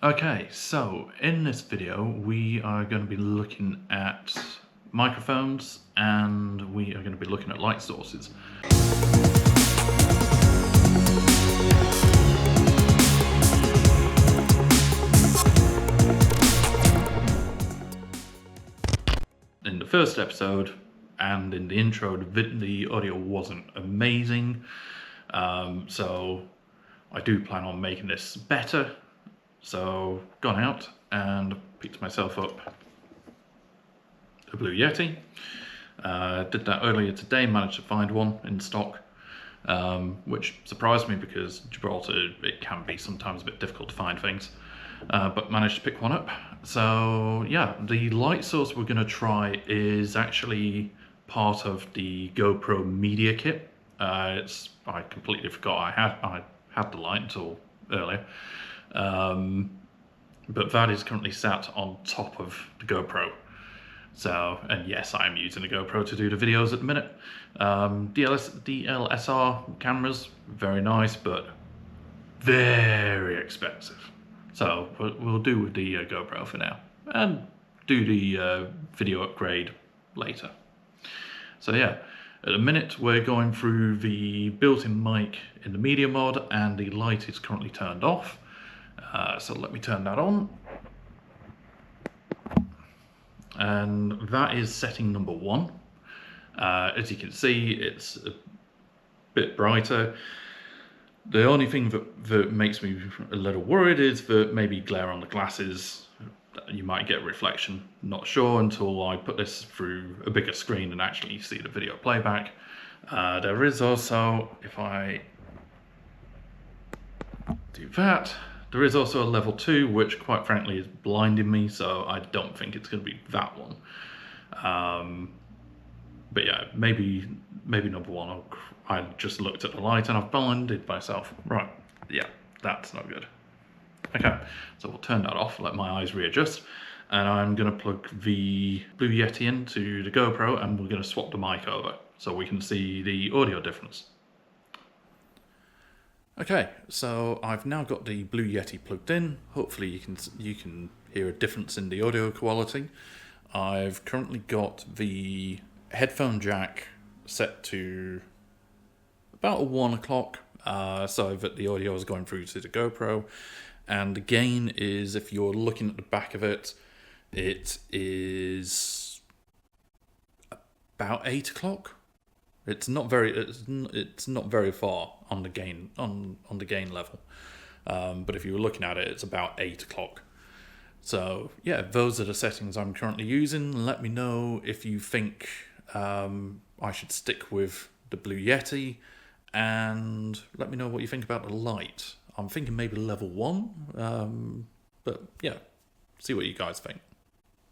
Okay, so in this video we are going to be looking at microphones and we are going to be looking at light sources. In the first episode and in the intro, the audio wasn't amazing, so I do plan on making this better. So gone out and picked myself up a Blue Yeti. Did that earlier today, managed to find one in stock, which surprised me because Gibraltar, it can be sometimes a bit difficult to find things, but managed to pick one up. So yeah, the light source we're going to try is actually part of the GoPro media kit. I completely forgot I had the light until earlier. But that is currently sat on top of the GoPro. So, and yes, I am using the GoPro to do the videos at the minute. DLSR cameras, very nice, but very expensive. So we'll do with the GoPro for now, and do the video upgrade later. So yeah, at the minute we're going through the built-in mic in the media mod, and the light is currently turned off. So let me turn that on. And that is setting number 1. As you can see, it's a bit brighter. The only thing that makes me a little worried is that maybe glare on the glasses, you might get reflection. Not sure until I put this through a bigger screen and actually see the video playback. There is also, if I do that, there is also a level 2, which quite frankly is blinding me, so I don't think it's going to be that one. But yeah, maybe number 1. I just looked at the light and I've blinded myself. Right, yeah, that's not good. Okay, so we'll turn that off, let my eyes readjust, and I'm going to plug the Blue Yeti into the GoPro, and we're going to swap the mic over so we can see the audio difference. Okay, so I've now got the Blue Yeti plugged in. Hopefully you can hear a difference in the audio quality. I've currently got the headphone jack set to about 1 o'clock, so that the audio is going through to the GoPro. And the gain is, if you're looking at the back of it, it is about 8 o'clock. It's not very far on the gain level, but if you were looking at it, it's about 8 o'clock. So yeah, those are the settings I'm currently using. Let me know if you think I should stick with the Blue Yeti, and let me know what you think about the light. I'm thinking maybe level 1, but yeah, see what you guys think.